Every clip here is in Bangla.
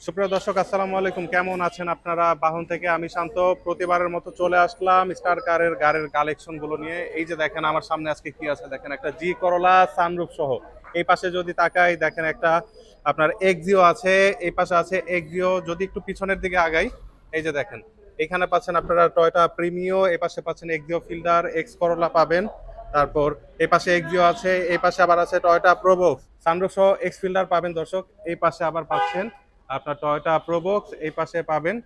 সুপ্রিয় দর্শক আসসালামু আলাইকুম, কেমন আছেন আপনারা? বাহন থেকে আমি শান্ত প্রতিবারের মতো চলে আসলাম স্টার কারের গাড়ির কালেকশন গুলো নিয়ে। এই যে দেখেন আমার সামনে আজকে কি আছে, দেখেন একটা জি করোলা সানরুফ সহ। এই পাশে যদি তাকাই দেখেন একটা আপনার এক্সিও আছে, এই পাশে আছে এক্সিও। যদি একটু পিছনের দিকে আগাই, এই যে দেখেন এখানে পাচ্ছেন আপনারা টয়োটা প্রিমিও, এই পাশে পাচ্ছেন এক্সিও ফিল্ডার, এক্স করোলা পাবেন। তারপর এই পাশে এক্সিও আছে, এই পাশে আবার আছে টয়োটা প্রোবক্স সানরুফ সহ এক্স ফিল্ডার পাবেন দর্শক। এই পাশে আবার পাচ্ছেন আপনার টয়োটা প্রোবক্স, এই পাশে পাবেন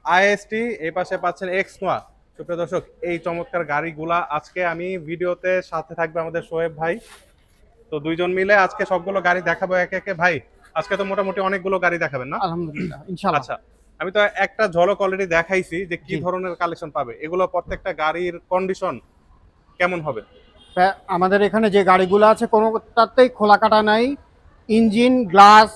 আইএসটি, এই পাশে পাচ্ছেন এক্স নোয়া। সুপ্রিয় দর্শক, এই চমৎকার গাড়িগুলা আজকে আমি ভিডিওতে সাথে থাকবে আমাদের শোয়েব ভাই। তো দুইজন মিলে আজকে সবগুলো গাড়ি দেখাবো একে একে। ভাই আজকে তো মোটামুটি অনেকগুলো গাড়ি দেখাবেন না? আলহামদুলিল্লাহ, ইনশাআল্লাহ। আচ্ছা, আমি তো একটা ঝলক অলরেডি দেখাইছি যে কি ধরনের কালেকশন পাবে। এগুলো প্রত্যেকটা গাড়ির কন্ডিশন কেমন হবে? আমাদের এখানে যে গাড়িগুলো আছে কোনোটাতেই খোলা কাটা নাই। ইঞ্জিন, গ্লাস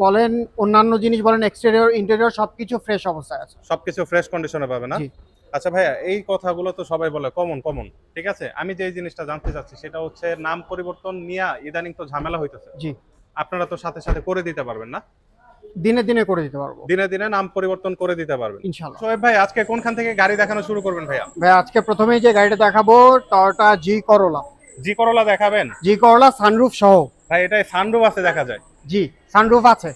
বলেন, অন্যান্য জিনিস বলেন, এক্সটেরিয়র ইন্টেরিয়র সবকিছু ফ্রেশ অবস্থায় আছে। সবকিছু ফ্রেশ কন্ডিশনে পাবে না? জি। আচ্ছা ভাইয়া, এই কথাগুলো তো সবাই বলে কমন কমন, ঠিক আছে। আমি যে জিনিসটা জানতে চাচ্ছি সেটা হচ্ছে নাম পরিবর্তন নিয়ে ইদানিং তো ঝামেলা হইতেছে। জি, আপনারা তো সাথে সাথে করে দিতে পারবেন না? দিনে দিনে করে দিতে পারবো দিনে দিনে নাম পরিবর্তন করে দিতে পারবেন। ইনশাআল্লাহ। শোয়েব ভাই, আজকে কোনখান থেকে গাড়ি দেখানো শুরু করবেন ভাইয়া? ভাই আজকে প্রথমেই যে গাড়িটা দেখাবো টয়োটা জি করোলা। জি করোলা দেখাবেন? জি করোলা সানরুফ সহ। ভাই এটাই সানরুফ আছে দেখা যায়। জি, সানরুফ আছে।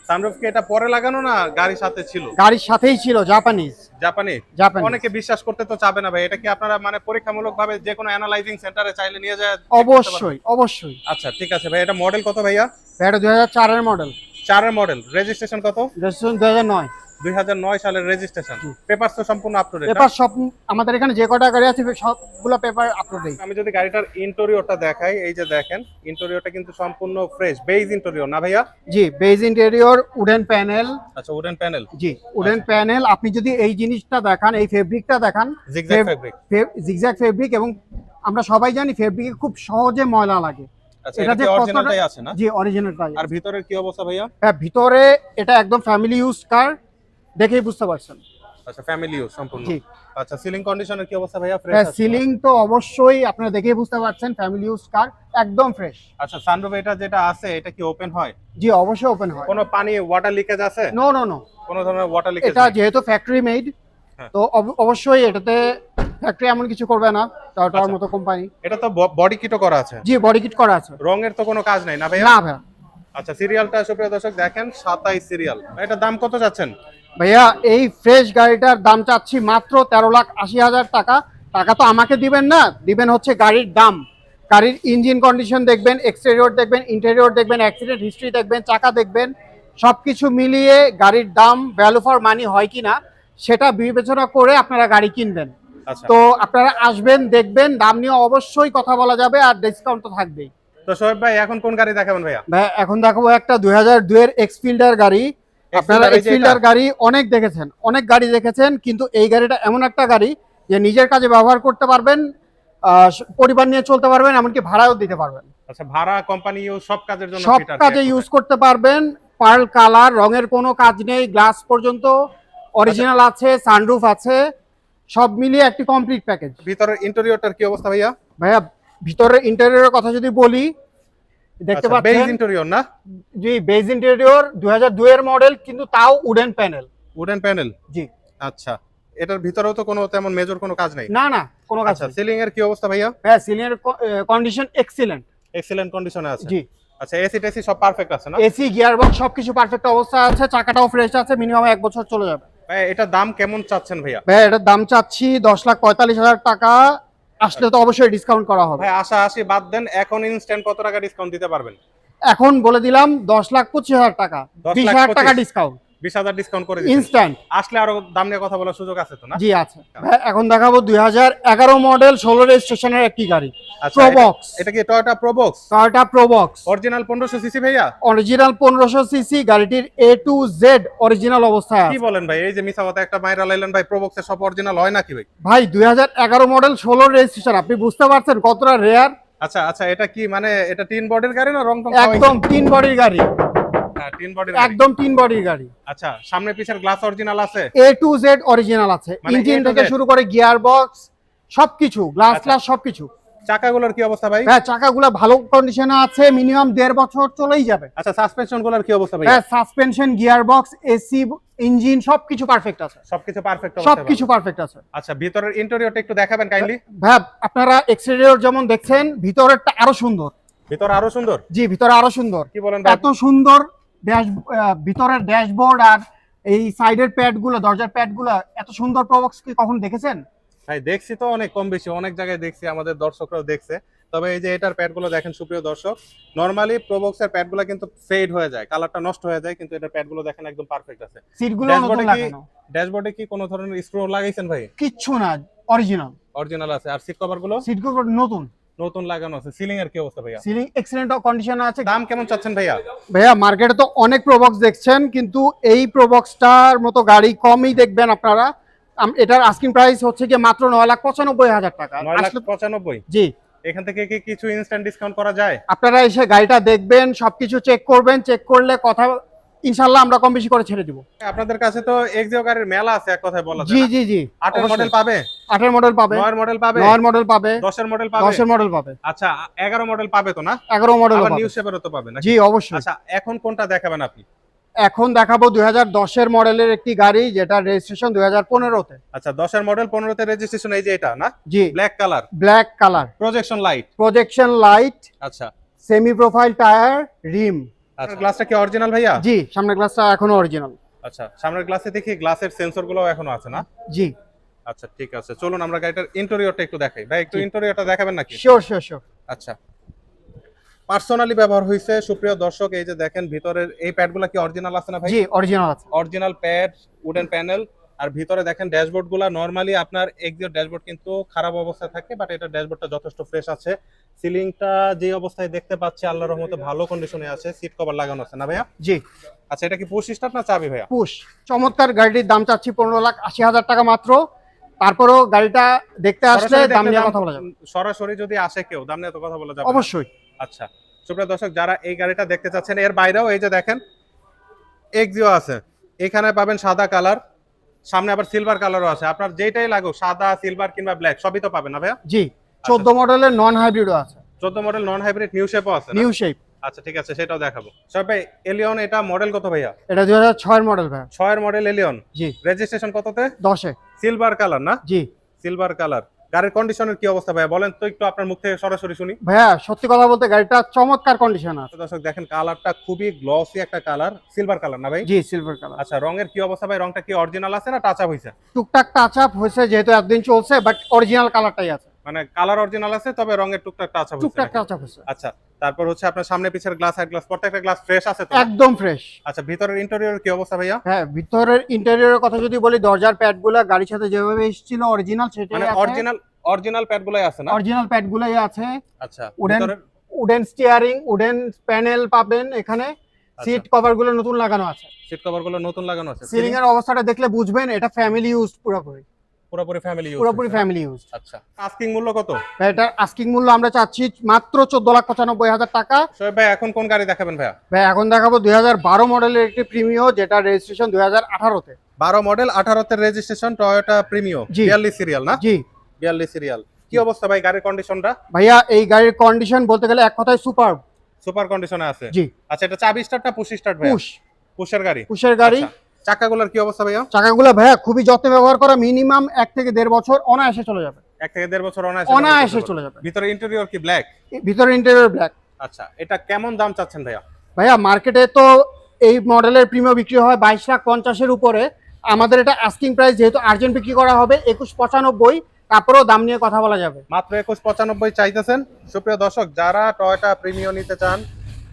সানরুফ কি এটা পরে লাগানো না গাড়ির সাথে ছিল? গাড়ির সাথেই ছিল, জাপানিজ। জাপানি? জাপানি। অনেকে বিশ্বাস করতে তো চাবে না ভাই। এটা কি আপনারা মানে পরীক্ষামূলক ভাবে যে কোনো অ্যানালাইজিং সেন্টারে চাইলে নিয়ে যায়? অবশ্যই অবশ্যই। আচ্ছা ঠিক আছে ভাই, এটা মডেল কত ভাইয়া? এটা 2004 এর মডেল। 4 এর মডেল, রেজিস্ট্রেশন কত? রেজিস্ট্রেশন 2009। 2009 সালের রেজিস্ট্রেশন। জি। পেপারস তো সম্পূর্ণ আপ টু ডেট? পেপার সব আমাদের এখানে যে কটা গাড়ি আছে সবগুলো পেপার আপলোডেই। আমি যদি গাড়িটার ইন্টেরিয়রটা দেখাই, এই যে দেখেন ইন্টেরিয়রটা কিন্তু সম্পূর্ণ ফ্রেশ বেজ ইন্টেরিয়র না ভাইয়া? জি, বেজ ইন্টেরিয়র, উডেন প্যানেল। আচ্ছা, উডেন প্যানেল। জি, উডেন প্যানেল। আপনি যদি এই জিনিসটা দেখান, এই ফেব্রিকটা দেখান, জিগজ্যাগ ফেব্রিক। জিগজ্যাগ ফেব্রিক, এবং আমরা সবাই জানি ফেব্রিকে খুব সহজে ময়লা লাগে। আচ্ছা, এটা কি অরিজিনালটাই আছে না? জি, অরিজিনালটাই। আর ভিতরের কি অবস্থা ভাইয়া? হ্যাঁ, ভিতরে এটা একদম ফ্যামিলি ইউজ কার, দেখেই বুঝতে পারছেন। আচ্ছা, ফ্যামিলি ইউজ সম্পূর্ণ। জি। আচ্ছা, সিলিং কন্ডিশনের কি অবস্থা ভাইয়া? ফ্রেশ হ্যাঁ, আছে? সিলিং তো অবশ্যই আপনারা দেখেই বুঝতে পারছেন, ফ্যামিলি ইউজ কার, একদম ফ্রেশ। আচ্ছা, সানরুফ এটা যেটা আছে এটা কি ওপেন হয়? জি, অবশ্যই ওপেন হয়। কোনো পানি ওয়াটার লিকেজ আছে? নো নো নো, কোনো ধরনের ওয়াটার লিকেজ এটা নেই? যেহেতু ফ্যাক্টরি মেড, হ্যাঁ। তো অবশ্যই এটাতে ফ্যাক্টরি এমন কিছু করবে না, টয়োটার আচ্ছা। মতো কোম্পানি। এটা তো বডি কিটও করা আছে? জি, বডি কিট করা আছে। রঙের তো কোনো কাজ নাই না ভাইয়া? না ভাইয়া। আচ্ছা, সিরিয়ালটা সুপ্রিয় দর্শক দেখেন 27 সিরিয়াল। এটা দাম কত যাচ্ছেন? ভাইয়া এই ফ্রেশ গাড়িটার দাম চাচ্ছি মাত্র 13,80,000 টাকা। টাকা তো আমাকে দিবেন না, দিবেন হচ্ছে গাড়ির দাম। গাড়ির ইঞ্জিন কন্ডিশন দেখবেন, এক্সটেরিয়র দেখবেন, ইন্টেরিয়র দেখবেন, অ্যাক্সিডেন্ট হিস্ট্রি দেখবেন, চাকা দেখবেন, সবকিছু মিলিয়ে গাড়ির দাম ভ্যালু ফর মানি হয় কিনা সেটা বিবেচনা করে আপনারা গাড়ি কিনবেন। আচ্ছা, তো আপনারা আসবেন, দেখবেন, দাম নিয়ে অবশ্যই কথা বলা যাবে, আর ডিসকাউন্ট তো থাকবেই। তো শোয়েব ভাই এখন কোন গাড়ি দেখাবেন ভাইয়া? ভাই এখন দেখাবো একটা 2002 এর এক্সফিল্ডার গাড়ি। আপনারা Xfielder, এই যে এক্সফিল্ডার এটা? গাড়ি অনেক দেখেছেন, অনেক গাড়ি দেখেছেন, কিন্তু এই গাড়িটা এমন একটা গাড়ি যে নিজের কাজে ব্যবহার করতে পারবেন, পরিবার নিয়ে চলতে পারবেন, এমনকি ভাড়াও দিতে পারবেন। আচ্ছা, ভাড়া কোম্পানি ইউজ সব কাজের জন্য সব ফিট আছে কাজে এক ইউজ কথায়। করতে পারবেন। পার্ল কালার, রঙের কোনো কাজ নেই, গ্লাস পর্যন্ত অরিজিনাল আছে, সানরুফ আছে, সব মিলিয়ে একটি কমপ্লিট প্যাকেজ। ভিতরের ইন্টেরিয়রটার কি অবস্থা ভাইয়া? ভাইয়া ভিতরের ইন্টেরিয়রের কথা যদি বলি, দেখতে আচ্ছা, বেজ পাচ্ছেন। ইন্টেরিয়র না? জি, বেজ ইন্টেরিয়র, 2002 এর মডেল, কিন্তু তাও উডেন প্যানেল। Wooden panel? জি। আচ্ছা, এটার ভিতরেও তো কোনো তেমন মেজর কোনো কাজ নাই? না না, কোনো কাজ আচ্ছা, নেই। সিলিং এর কি অবস্থা ভাইয়া? হ্যাঁ, সিলিংয়ের কন্ডিশন এক্সিলেন্ট। এক্সিলেন্ট কন্ডিশনে আছে? জি। আচ্ছা, এসি টেসি সব পারফেক্ট আছে না? এসি, গিয়ারবক্স সবকিছু পারফেক্ট অবস্থা আছে, চাকাটাও ফ্রেশ আছে, মিনিমাম 1 বছর চলে যাবে। ভাই এটার দাম কেমন চাচ্ছেন ভাইয়া? ভাই এটার দাম চাচ্ছি 10,45,000 টাকা। আসলে তো অবশ্যই ডিসকাউন্ট করা হবে। ভাই আশা আশি বাদ দেন, এখন ইনস্ট্যান্ট কত টাকা ডিসকাউন্ট দিতে পারবেন? এখন বলে দিলাম 10,25,000 টাকা, 20,000 টাকা 10,25,000 ডিসকাউন্ট 20,000 ডিসকাউন্ট করে দিচ্ছেন? ইনস্ট্যান্ট। আসলে আরো দাম নিয়ে কথা বলার সুযোগ আছে তো না? জি আছে। ভাই এখন দেখাবো 2011 মডেল 16 রেজিস্ট্রেশনের একটি গাড়ি, আচ্ছা, প্রোবক্স। এটা কি Toyota Probox? Toyota Probox original 1500 CC ভাইয়া? অরিজিনাল 1500 সিসি, গাড়িটির A to Z অরিজিনাল অবস্থায় কি আছে। বলেন ভাই, এই যে মিছা কথা একটা মাইরা লাইলেন ভাই, প্রোবক্সের সব অরিজিনাল হয় নাকি ভাই? ভাই 2011 মডেল 16 রেজিস্ট্রেশন, আপনি বুঝতে পারছেন কতটা রেয়ার। আচ্ছা আচ্ছা, এটা কি মানে এটা টিন বডির গাড়ি না রং টং একদম 3 বডির গাড়ি, হ্যাঁ, টিন বডির গাড়ি। একদম 3 বডির গাড়ি। আচ্ছা, সামনে পিছের গ্লাস অরিজিনাল আছে? A to Z অরিজিনাল আছে, মানে ইঞ্জিন A to থেকে Z? শুরু করে গিয়ার বক্স সবকিছু, গ্লাস আচ্ছা। গ্লাস সবকিছু। চাকাগুলোর কি অবস্থা ভাই? হ্যাঁ চাকাগুলো ভালো কন্ডিশনে আছে, মিনিমাম 1.5 বছর চলেই যাবে। আচ্ছা সাসপেনশন গুলোর কি অবস্থা ভাই? হ্যাঁ suspension, gear box, AC, engine সবকিছু পারফেক্ট আছে। সবকিছু পারফেক্ট সবকিছু পারফেক্ট আছে। আচ্ছা ভিতরের ইন্টেরিয়রটা একটু দেখাবেন কাইন্ডলি। ভাই আপনারা এক্সটেরিয়র যেমন দেখছেন, ভিতরেরটা আরো সুন্দর। ভিতর আরো সুন্দর? জি ভিতরে আরো সুন্দর। কি বলেন ভাই? এত সুন্দর ড্যাশ, ভিতরের ড্যাশবোর্ড আর এই সাইডের প্যাড গুলো, দরজার প্যাড গুলো এত সুন্দর প্রবক্স কি কখন দেখেছেন? ভাই দেখছি তো অনেক কম বেশি অনেক জায়গায় দেখছি, আমাদের দর্শকরাও দেখছে। তবে এই যে এটার প্যাডগুলো দেখেন সুপ্রিয় দর্শক, নরমালি প্রোবক্সের প্যাডগুলো কিন্তু ফেড হয়ে যায়, কালারটা নষ্ট হয়ে যায়, কিন্তু এটার প্যাডগুলো দেখেন একদম পারফেক্ট আছে। সিটগুলো নতুন লাগানো। ড্যাশবোর্ডে কি কোনো ধরনের স্ক্রু লাগাইছেন ভাই? কিচ্ছু না, অরিজিনাল। অরিজিনাল আছে। আর সিট কভারগুলো? সিট কভার নতুন নতুন লাগানো আছে। সিলিং এর কি অবস্থা ভাইয়া? সিলিং এক্সেলেন্ট কন্ডিশনে আছে। দাম কেমন চাচ্ছেন ভাইয়া? ভাইয়া মার্কেটে তো অনেক প্রোবক্স দেখছেন, কিন্তু এই প্রোবক্সটার মতো গাড়ি কমই দেখবেন আপনারা। এটার আস্কিং প্রাইস হচ্ছে কি মাত্র 9,95,000 টাকা। 9,95,000? জি। এখান থেকে কি কিছু ইনস্ট্যান্ট ডিসকাউন্ট করা যায়? আপনারা এসে গাড়িটা দেখবেন, সবকিছু চেক করবেন, চেক করলে কথা ইনশাআল্লাহ আমরা কম বেশি করে ছেড়ে দিব। আপনাদের কাছে তো এক্সিও গাড়ির মেলা আছে এক কথায় বলা যায়। জি জি জি। 8 এর মডেল পাবে? 8 এর মডেল পাবে, 9 এর মডেল পাবে, 9 এর মডেল পাবে, 10 এর মডেল পাবে, 10 এর মডেল পাবে। আচ্ছা 11 মডেল পাবে তো না? 11 মডেল আবার পাবে। নিউ শেপেরও তো পাবে নাকি? জি অবশ্যই। আচ্ছা এখন কোনটা দেখাবেন আপনি? এখন দেখাবো 2010 এর মডেলের একটি গাড়ি, যেটা রেজিস্ট্রেশন 2015 তে। আচ্ছা 10 এর মডেল 15 তে রেজিস্ট্রেশন, এই যে এটা না? জি black colour, black colour, projection light, projection light, আচ্ছা সেমি প্রোফাইল টায়ার, রিম। আচ্ছা গ্লাসটা কি অরিজিনাল ভাইয়া? জি সামনের গ্লাসটা এখনো অরিজিনাল। আচ্ছা সামনের গ্লাসে দেখি গ্লাসের সেন্সর গুলো এখনো আছে না? জি। আচ্ছা ঠিক আছে, চলুন আমরা গাড়িটার ইন্টেরিয়রটা একটু দেখাই। ভাই একটু ইন্টেরিয়রটা দেখাবেন নাকি? Sure sure sure. আচ্ছা পার্সোনালি ব্যবহার হয়েছে সুপ্রিয় দর্শক, এই যে দেখেন ভিতরের এই প্যাডগুলো কি অরিজিনাল আছে না ভাই? জি অরিজিনাল আছে। Original pad, wooden panel. আর ভিতরে দেখেন ড্যাশবোর্ড গুলা, নরমালি আপনার এক্সিও ড্যাশবোর্ড কিন্তু খারাপ অবস্থায় থাকে, বাট এটা ড্যাশবোর্ডটা যথেষ্ট ফ্রেশ আছে। সিলিংটা যে অবস্থায় দেখতে পাচ্ছি আল্লাহর রহমতে ভালো কন্ডিশনে আছে। সিট কভার লাগানো আছে না ভাইয়া? জি। আচ্ছা এটা কি পুশ স্টার্ট না চাবি ভাইয়া? পুশ। চমৎকার গাড়িটির দাম চাচ্ছি 15,80,000 টাকা মাত্র। তারপরেও গাড়িটা দেখতে আসলে দাম নিয়ে কথা বলা যাবে। সরাসরি যদি আসে কেউ দাম নিয়ে তো কথা বলা যাবে না? অবশ্যই। আচ্ছা সুপ্রিয় দর্শক, যারা এই গাড়িটা দেখতে চাচ্ছেন, এর বাইরেও এই যে দেখেন এক্সিও আছে, এখানে পাবেন সাদা কালার, সামনে আবার সিলভার কালারও আছে। আপনার যেটাই লাগুক, সাদা, সিলভার কিংবা ব্ল্যাক, সবই তো পাবেন না ভাইয়া? জি 14 মডেলের নন হাইব্রিডও আছে। 14 মডেল নন হাইব্রিড নিউ শেপও আছে না? New shape. আচ্ছা ঠিক আছে, সেটাও দেখাবো। সব ভাই এলিয়ন এটা মডেল কত ভাইয়া? এটা 2006 এর মডেল ভাই। 6 এর মডেল এলিয়ন। জি। রেজিস্ট্রেশন কততে? 10 এ। সিলভার কালার না? জি। Silver colour. গাড়ির কন্ডিশনের কি অবস্থা ভাইয়া বলেন তো একটু, আপনার মুখ থেকে সরাসরি শুনি। ভাইয়া সত্যি কথা বলতে গাড়িটা চমৎকার কন্ডিশন আছে। দর্শক দেখেন কালারটা খুবই গ্লসি একটা কালার, সিলভার কালার না ভাই? জি সিলভার কালার। আচ্ছা রঙের কি অবস্থা ভাই? রংটা কি অরিজিনাল আছে না টাচ আপ হইছে? টুকটাক টাচ আপ হয়েছে, যেহেতু একদিন চলছে, বাট অরিজিনাল কালারটাই আছে। মানে কালার অরিজিনাল আছে, তবে রঙের টুকটাক টাচ আপ হইছে। টুকটাক টাচ আপ হয়েছে। আচ্ছা তারপর হচ্ছে আপনার সামনে পিছের গ্লাস, সাইড গ্লাস, প্রত্যেকটা গ্লাস ফ্রেশ আছে তো? একদম ফ্রেশ। আচ্ছা ভিতরের ইন্টেরিয়র কি অবস্থা ভাইয়া? হ্যাঁ ভিতরের ইন্টেরিয়রের কথা যদি বলি, দরজার প্যাডগুলো গাড়ির সাথে যেভাবে এসেছিল অরিজিনাল সেটাই মানে আছে। অরিজিনাল প্যাডগুলাই আছে না? অরিজিনাল প্যাডগুলোই আছে। আচ্ছা উডেন ভিতরের উডেন স্টিয়ারিং, উডেন প্যানেল পাবেন এখানে। সিট কভারগুলো নতুন লাগানো আছে। সিট কভারগুলো নতুন লাগানো আছে। সিলিং এর অবস্থাটা দেখলে বুঝবেন এটা ফ্যামিলি ইউজ, পুরোপুরি ফ্যামিলি ইউজ। পুরোপুরি ফ্যামিলি ইউজ। আচ্ছা আস্কিং মূল্য কত? এটার আস্কিং মূল্য আমরা চাচ্ছি মাত্র 14,95,000 টাকা। শোয়েব ভাই এখন কোন গাড়ি দেখাবেন ভাইয়া? ভাই এখন দেখাবো 2012 মডেলের একটি প্রিমিও, যেটা রেজিস্ট্রেশন 2018 তে। 12 মডেল 18 তে রেজিস্ট্রেশন, টয়োটা প্রিমিও, জি। 42 সিরিয়াল না? জি 42 সিরিয়াল। কি অবস্থা ভাই গাড়ির কন্ডিশনটা? ভাইয়া এই গাড়ির কন্ডিশন বলতে গেলে এক কথায় সুপার। সুপার কন্ডিশনে আছে। জি। আচ্ছা এটা চাবি স্টার্ট না পুশ স্টার্ট ভাই? পুশ। পুশের গাড়ি। পুশের গাড়ি। আচ্ছা, চাকাগুলোর কি অবস্থা ভাইয়া? চাকাগুলো ভাইয়া খুবই যত্নে ব্যবহার করা, মিনিমাম 1 থেকে 1.5 বছর অনায়াসে চলে যাবে। 1 থেকে 1.5 বছর অনায়াসে চলে যাবে। ভিতরে ইন্টেরিয়র কি ব্ল্যাক? ভিতরে ইন্টেরিয়র ব্ল্যাক। আচ্ছা এটা কেমন দাম চাচ্ছেন ভাইয়া? ভাইয়া মার্কেটে তো এই মডেলের প্রিমিয়াম বিক্রি হয় 22,50,000 এর উপরে। আমাদের এটা আস্কিং প্রাইস, যেহেতু আর্জেন্ট বিক্রি করা হবে 21,95,000, তারপরেও দাম নিয়ে কথা বলা যাবে। মাত্র 21,95 চাইতেছেন। সুপ্রিয় দর্শক, যারা টয়োটা প্রিমিও নিতে চান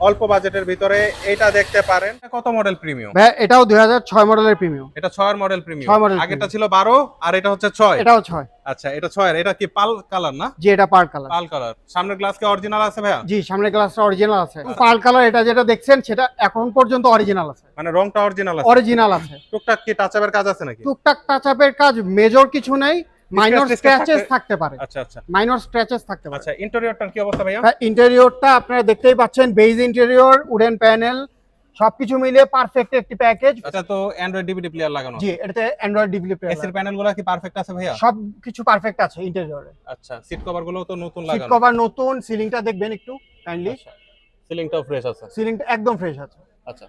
অল্প বাজেটের ভিতরে এটা দেখতে পারেন। কত মডেল প্রিমিও? ভাই এটাও 2006 মডেলের প্রিমিয়াম। এটা 6 এর মডেল প্রিমিও। 6 মডেল আগেরটা ছিল 12 আর এটা হচ্ছে 6। এটাও 6। আচ্ছা এটা 6 এর। এটা কি পাল কালার না? জি এটা পার্ল কালার। পাল কালার। সামনের গ্লাস কি অরিজিনাল আছে ভাইয়া? জি সামনের গ্লাসটা অরিজিনাল আছে। পার্ল কালার এটা যেটা দেখছেন সেটা এখন পর্যন্ত অরিজিনাল আছে। মানে রংটা অরিজিনাল আছে? অরিজিনাল আছে। টুকটাক কি টাচ আপের কাজ আছে নাকি? টুকটাক টাচ আপের কাজ, মেজর কিছু নেই, মাইনর স্ক্র্যাচেস থাকতে পারে। আচ্ছা আচ্ছা মাইনর স্ক্র্যাচেস থাকতে পারে। আচ্ছা ইন্টেরিয়রটার কি অবস্থা ভাইয়া? ইন্টেরিয়রটা আপনারা দেখতেই পাচ্ছেন, বেজ ইন্টেরিয়র, উডেন প্যানেল, সবকিছু মিলিয়ে পারফেক্ট একটি প্যাকেজ। আচ্ছা, তো অ্যান্ড্রয়েড ডিভিডি প্লেয়ার লাগানো জি, এটাতে অ্যান্ড্রয়েড ডিভিডি এসির প্লেয়ার, প্যানেলগুলো কি পারফেক্ট আছে ভাইয়া? সবকিছু পারফেক্ট আছে ইন্টেরিয়রে। আচ্ছা, সিট কভার গুলো তো নতুন সিট লাগানো। কভার নতুন, সিলিংটা দেখবেন একটু কাইন্ডলি, আচ্ছা, সিলিংটাও ফ্রেশ আছে। সিলিংটা একদম ফ্রেশ আছে। আচ্ছা,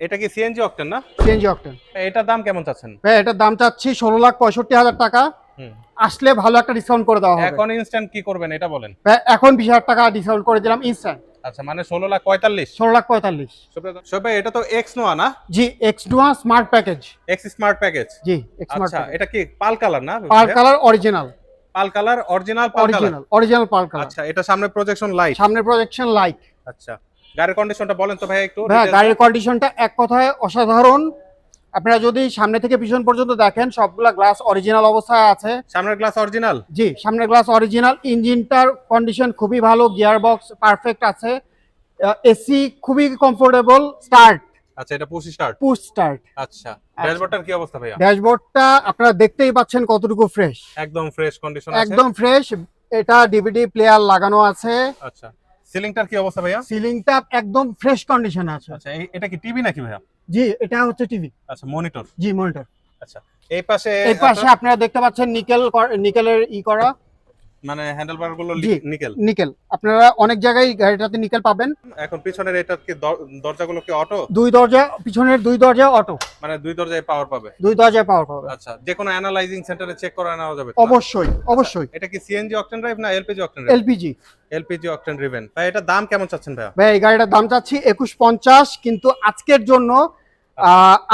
এটা কি সিএনজি অকটেন না? CNG octane. এটার দাম কেমন চাচ্ছেন? ভাই এটার দাম চাচ্ছি 16,65,000 টাকা। হুম, আসলে ভালো একটা ডিসকাউন্ট করে দেওয়া হবে। এখন ইনস্ট্যান্ট কি করবেন এটা বলেন। ভাই এখন 20,000 টাকা ডিসকাউন্ট করে দিলাম ইনস্ট্যান্ট। আচ্ছা, মানে 16,45,000। 16,45,000। শোয়েব ভাই, এটা তো এক্স নোয়া না? জি, X Noah smart package. X smart package. জি, এক্স স্মার্ট আচ্ছা, প্যাকেজ। এটা কি পাল কালার না? Pearl colour original. Pearl colour original pearl colour. Original pearl colour. আচ্ছা, এটা সামনে প্রজেকশন লাইট। সামনে প্রজেকশন লাইট। আচ্ছা, গাড়ির কন্ডিশনটা বলেন তো ভাই একটু। ভাই গাড়ির কন্ডিশনটা এক কথায় অসাধারণ। আপনারা যদি সামনে থেকে পিছন পর্যন্ত দেখেন সবগুলা গ্লাস অরিজিনাল অবস্থায় আছে। সামনের গ্লাস অরিজিনাল? জি, সামনের গ্লাস অরিজিনাল। ইঞ্জিনটার কন্ডিশন খুবই ভালো, গিয়ার বক্স পারফেক্ট আছে, এসি খুবই কমফোর্টেবল, স্টার্ট। আচ্ছা, এটা পুশ স্টার্ট। Push start. আচ্ছা, ড্যাশবোর্ডটার কি অবস্থা ভাইয়া? ড্যাশবোর্ডটা আপনারা দেখতেই পাচ্ছেন কতটুকু ফ্রেশ, একদম ফ্রেশ কন্ডিশন আছে। একদম ফ্রেশ। এটা ডিভিডি প্লেয়ার লাগানো আছে। আচ্ছা, সিলিংটার কি অবস্থা ভাইয়া? সিলিংটা একদম ফ্রেশ কন্ডিশন আছে। আচ্ছা, এটা কি টিভি নাকি ভাইয়া? জি, এটা হচ্ছে টিভি। আচ্ছা, মনিটর। জি, মনিটর। আচ্ছা, এই পাশে আপনারা দেখতে পাচ্ছেন নিকেলের করা, মানে হ্যান্ডেলবার গুলো জি, নিকেল। নিকেল। আপনারা অনেক জায়গায় গাড়িটাতে নিকেল পাবেন। এখন পিছনের এটা কি দরজাগুলো কি অটো? দুই দরজা, পিছনের দুই দরজা অটো। মানে দুই দরজায় পাওয়ার পাবে? দুই দরজায় পাওয়ার পাবে। আচ্ছা, যে কোনো অ্যানালাইজিং সেন্টারে চেক করে নেওয়া যাবে? অবশ্যই, অবশ্যই। এটা কি সিএনজি অকটেন ড্রাইভ না LPG octane drive? LPG. LPG octane driven. ভাই এটা দাম কেমন চাচ্ছেন ভাইয়া? ভাই এই গাড়িটার দাম চাচ্ছি 21,50, কিন্তু আজকের জন্য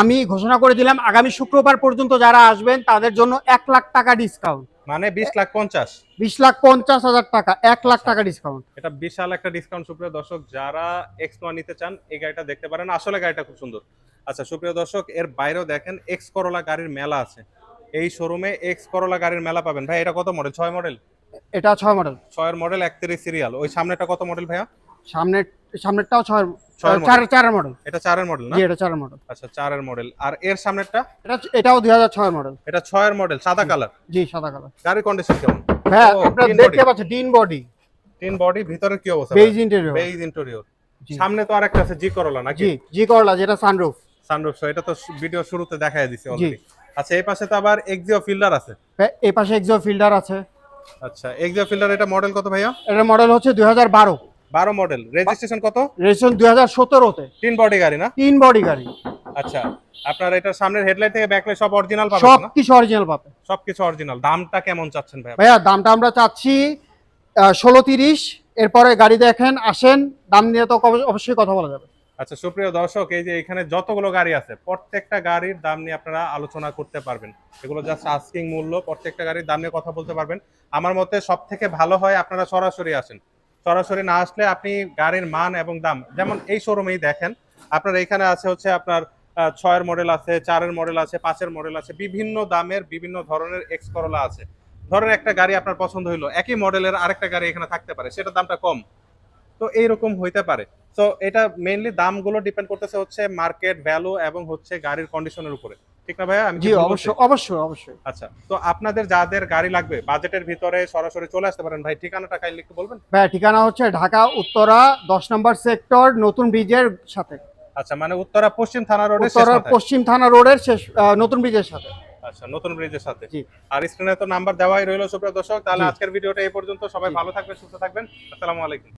আমি ঘোষণা করে দিলাম আগামী শুক্রবার পর্যন্ত যারা আসবেন তাদের জন্য 1 লাখ টাকা ডিসকাউন্ট। মানে 20,50,000? 20,50,000 টাকা, 1 লাখ টাকা ডিসকাউন্ট। এটা বিশাল একটা ডিসকাউন্ট। সুপ্রিয় দর্শক, যারা এক্স নোয়া নিতে চান এই গাড়িটা দেখতে পারেন, আসলে গাড়িটা খুব সুন্দর। আচ্ছা সুপ্রিয় দর্শক, এর বাইরেও দেখেন এক্স করোলা গাড়ির মেলা আছে। এই শোরুমে এক্স করোলা গাড়ির মেলা পাবেন। ভাই এটা কত মডেল? 6 মডেল? এটা 6 মডেল। 6 এর মডেল, 31 সিরিয়াল। ওই সামনেটা কত মডেল ভাইয়া? সামনেরটাও 6 ছয়ের মডেল। 4 মডেল। এটা 4 এর মডেল না? জি, এটা 4 মডেল। আচ্ছা, 4 এর মডেল। আর এর সামনেরটা? এটাও 2006 মডেল। এটা 6 এর মডেল, সাদা কালার। জি, সাদা কালার। গাড়ির কন্ডিশন কেমন? হ্যাঁ, ও, আপনারা tin দেখতে body। পাচ্ছেন টিন বডি। তিন বডি, ভিতরে কি অবস্থা? Beige interior. Beige interior. জি। সামনে তো আরেকটা আছে জি করোলা নাকি? জি, জি করলা, যেটা সানরুফ। সানরুফ। এটা তো ভিডিও শুরুতে দেখায় দিছি জি। অলরেডি। আচ্ছা, এই পাশে তো আবার এক্সিও ফিল্ডার আছে। এই পাশে এক্সো ফিল্ডার আছে। আচ্ছা, এক্সিও ফিল্ডার, এটা মডেল কত ভাইয়া? এটার মডেল হচ্ছে 2012। 12 মডেল। রেজিস্ট্রেশন কত? রেজিস্ট্রেশন 2017-তে। তিন বডি গাড়ি না? 3 বডি গাড়ি। আচ্ছা, আপনার এটা সামনের হেডলাইট থেকে ব্যাকলাইট সব অরিজিনাল পাবেন না? সবকিছু অরিজিনাল পাবে। সবকিছু অরিজিনাল। দামটা কেমন চাচ্ছেন ভাইয়া? ভাইয়া দামটা আমরা চাচ্ছি 16-30। এরপরে গাড়ি দেখেন, আসেন, দাম নিয়ে তো অবশ্যই কথা বলা যাবে। আচ্ছা সুপ্রিয় দর্শক, এই যে এখানে যতগুলো গাড়ি আছে প্রত্যেকটা গাড়ির দাম নিয়ে আপনারা আলোচনা করতে পারবেন। এগুলো জাস্ট আস্কিং মূল্য, প্রত্যেকটা গাড়ির দাম নিয়ে কথা বলতে পারবেন। আমার মতে সব থেকে ভালো হয় আপনারা সরাসরি আসেন। সরাসরি না আসলে আপনি গাড়ির মান এবং দাম, যেমন এই শোরুমেই দেখেন আপনার এখানে আছে হচ্ছে আপনার 6 এর মডেল আছে, 4 এর মডেল আছে, 5 এর মডেল আছে, বিভিন্ন দামের বিভিন্ন ধরনের এক্স করোলা আছে। ধরেন একটা গাড়ি আপনার পছন্দ হইলো, একই মডেলের আরেকটা গাড়ি এখানে থাকতে পারে, সেটা দামটা কম। তো এইরকম হইতে পারে। তো এটা মেইনলি দামগুলো ডিপেন্ড করতেছে হচ্ছে মার্কেট ভ্যালু এবং হচ্ছে গাড়ির কন্ডিশনের উপরে, ঠিক না ভাইয়া? আমি জি, কি ভুল বলছি? অবশ্যই, অবশ্যই, অবশ্যই। আচ্ছা, তো আপনাদের যাদের গাড়ি লাগবে বাজেটের ভিতরে সরাসরি চলে আসতে পারেন। ভাই ঠিকানাটা কাইন্ডলি একটু বলবেন? ভাইয়া ঠিকানা হচ্ছে ঢাকা উত্তরা 10 নম্বর সেক্টর, নতুন ব্রিজের সাথে। আচ্ছা, মানে উত্তরা পশ্চিম থানা রোডের শেষ উত্তরা মাথায়। পশ্চিম থানা রোডের শেষ, নতুন ব্রিজের সাথে। আচ্ছা, নতুন ব্রিজের সাথে। জি। আর স্ক্রিনে তো নাম্বার দেওয়াই রইলো সুপ্রিয় দর্শক। তাহলে জি। আজকের ভিডিওটা এই পর্যন্ত। সবাই জি। ভালো থাকবেন, সুস্থ থাকবেন। আসসালামু আলাইকুম।